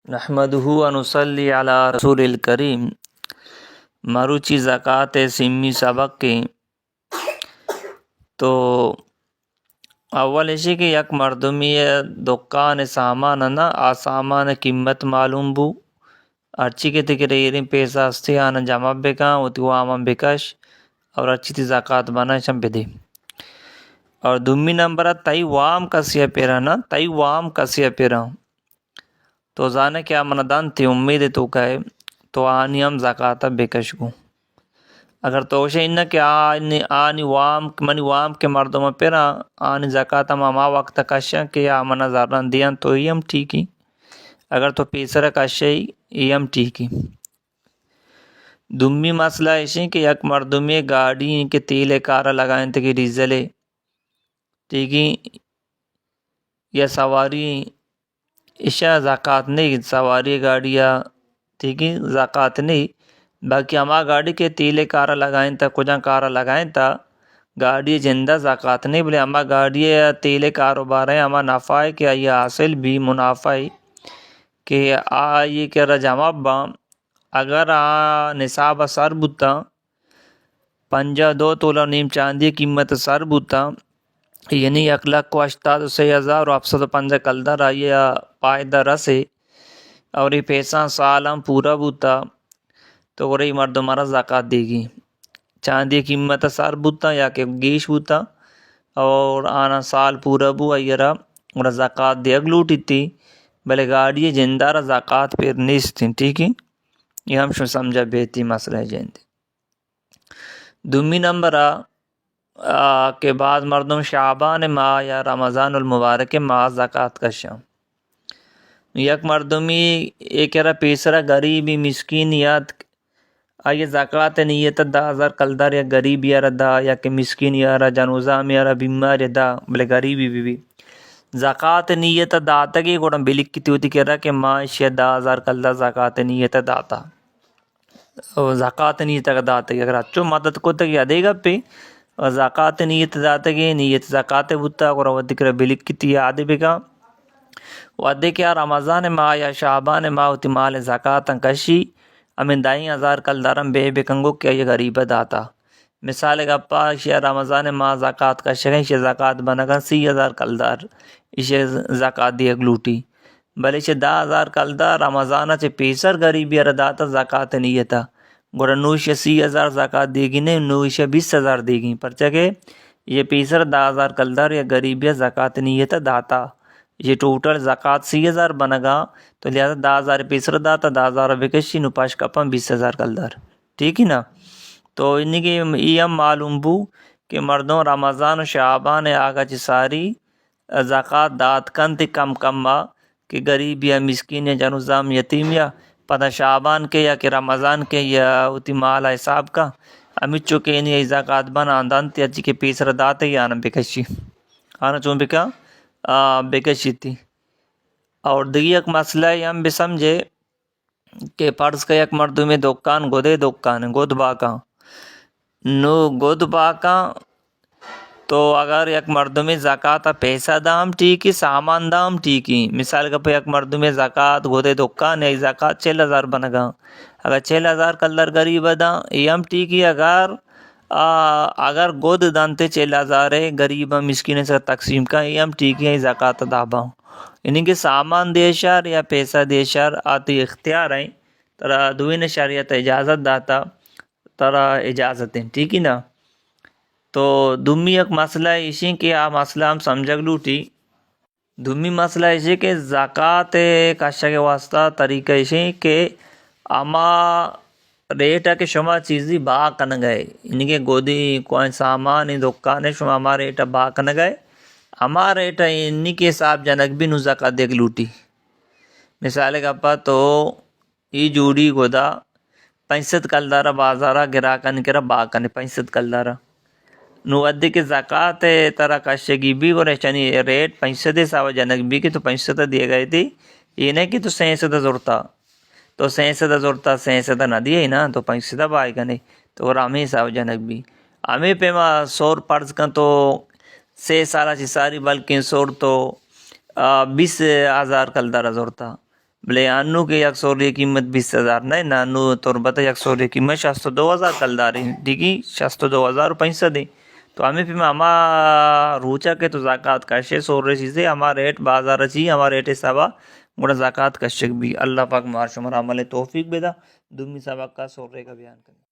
نحمدہ و نصلی علی رسول الکریم مروچی زکوٰۃ سمی سبق کے تو اول اشی کہ یک مردمی دکان سامان نا آ سامان قیمت معلوم بو ارچی کے تکر ایرین پیسہ استے آنا جمع بکا اتو آمن بکش اور اچھی تی زکوٰۃ بنا شم بدے اور دومی نمبر تئی وام کسیا پیرا نا تئی وام کسیا پیرا تو زانے کیا من دان تی امید تو کہے تو آنی ہم زکوٰۃ بکش کو اگر توشے انہ کہ آنی وام منی وام کے مردم پیرا آنی زکوٰۃ ما وقت کشا کہ یا من زارن دیان تو یہ ہم ٹھیکی اگر تو پیسر کشے یہ ہم ٹھیکی دومی مسئلہ ایشی کہ یک مردمی گاڑی کے تیل کارا لگائیں تے کہ ڈیزلے ٹھیکی یا سواری اشیا زکوٰۃ نہیں سواری گاڑیا ٹھیک ہے زکوٰۃ نہیں باقی ہما گاڑی کے تیلے کارا لگائیں تا کجا کارا لگائیں تا گاڑی زندہ زکوٰۃ نہیں بلے ہما گاڑی تیلے کاروبار ہے ہما نفع ہے کہ یہ حاصل بھی منافع ہے کہ یہ کہ جمع با اگر نصاب سر بوتا 52 تولہ نیم چاندی قیمت سر بوتا یعنی 1,87,750 کلدر آئیے پائدہ رسے اور یہ پیسہ سال ہم پورا بوتا تو وہ رہی مرد ہمارا زکوٰۃ دے گی چاندی قیمت سر بوتا یا کہ گیش بوتا اور آنا سال پورا بو ایرا اور زکوٰۃ دے اگلوٹی تھی بلے گاڑی جندارہ زکوٰۃ پھر نیستی ٹھیک ہے یہ ہم شو سمجھا بیتی مسئلہ جیندے دومی نمبر کہ بعض مردم شعبان ماہ یا رمضان المبارک ماہ زکوٰۃ کشا یک مردمی ایک پیسرا غریبی مسکینیات آئیے زکوٰۃ نیت 10,000 کلدر یا غریب یارا دا یا کہ مسکین یارا جنوزام یارا بیمار دا بلے غریبی بھی زکوٰۃ نیت داتا گی گوڑا بلک کی تیوتی کہہ رہا کہ معاشی 10,000 کلدر زکوٰۃ نیت داتا زکوٰۃ نیت کا داتا گی اگر اچھو مدد کو تک یادے گا پہ زکوٰۃ نیت داتا گی نیت زکوٰۃ بوتا اور ودی کر بلک کی تی یادے بگا ودی کیا رمضان ماہ یا شعبان ماہ تی مال زکوٰۃ کشی امین 2,000 کلدرم بے بکنگو کیا یہ غریب داتا مثال گپا شیا رمضان ماہ زکوٰۃ کا شگیں شیا زکوٰۃ بنگا 30,000 کلدر اسے زکوٰۃ دی اگلوٹی بلے چھ 10,000 کلدر رمضانہ چھ پیسر غریبی داتا زکوٰۃ نیتا گورا نوش 30,000 زکوٰۃ دے گی نہیں نوش 20,000 دے گی پرچہ کہ یہ پیسر 10,000 کلدر یا غریبی زکوٰۃ نیتا داتا یہ ٹوٹل زکوٰۃ 30,000 بنگا تو لہذا 10,000 پیسر داتا 10,000 بکشی نپاش کپم 20,000 کلدر ٹھیک ہی نا تو انہی کی یہ معلوم بو کہ مردوں رمضان و شعبان آگا چی ساری زکوٰۃ دات کن تی کم کم ما کہ غریب یا مسکین یا جنوزام یتیم یا پتہ شعبان کے یا کہ رمضان کے یا اتی مالا حساب کا امی چکے انہی زکوٰۃ بنا آندان تی اچھی کے پیسر داتا ہی آنا بکشی آنا چون بکا بکشی تھی اور دیگی ایک مسئلہ یہ ہم بھی سمجھے کہ فرض کا یک مردوں میں دکان گودے دکان گود باکا نو گود باکا تو اگر یک مردوں میں زکوٰۃ پیسہ دام ٹھیکی سامان دام ٹھیکی مثال کا پہ یک مردوں میں زکوٰۃ گودے دکان ہے زکوٰۃ 6,000 بنگا اگر 6,000 کلر غریب دا یہ ہم ٹھیکی اگر گود دانتے 6,000 ہے غریب مسکین سے تقسیم کا یہ ہم ٹھیکی ہے زکوٰۃ دابا یعنی کہ سامان دیشار یا پیسہ دیشار آتی اختیار ہیں ترا دوین شریعت اجازت داتا ترا اجازت ہیں ٹھیک ہی نا تو دومی ایک مسئلہ اسی کہ مسئلہ ہم سمجھگ لوٹی دومی مسئلہ اسی کہ زکوٰۃ کاشا کے واسطہ طریقہ اسی کہ اما ریٹ ہے کہ شما چیزی با کن گئے یعنی کہ گودی کوئی سامان دکان ہے شما ہما ریٹ با کن گئے ہما ریٹ انہی کے حساب جنک بھی نو زکوٰۃ دیکھ لوٹی مثال کا پا تو ای جوڑی گودا 65 کلدارہ بازارہ گراکن کرا با کن 65 کلدارہ نو ادھے کے زکوٰۃ ترا کشگی بھی اور چنی ریٹ 65 ساوا جنک بھی کی تو 65 دیے گئے تھی یہ نہیں کہ تو 67 ضرورتا تو 67 ضرورتا 67 نہ دیے ہی نا تو 65 بائے گا نہیں تو رامی ساوا جنک بھی ہمیں پہ ما سور پرز کن تو 6 سالہ چی ساری بلکہ سور تو 20,000 کلدر ضرورتا بلے آنو کے یک سوری قیمت 20,000 نہیں نانو تربت یک سوری قیمت 62,000 کلداری دیگی 62,500 دیں تو ہمیں پھر ہما روچا کے تو زکاة کشے سورے چیزیں ہما ریٹ بازار چی ہما ریٹ حسابہ گوڑا زکاة کشک بھی اللہ پاک مار شمار عمل توفیق بیدا دومی سبق کا سورے کا بیان کریں.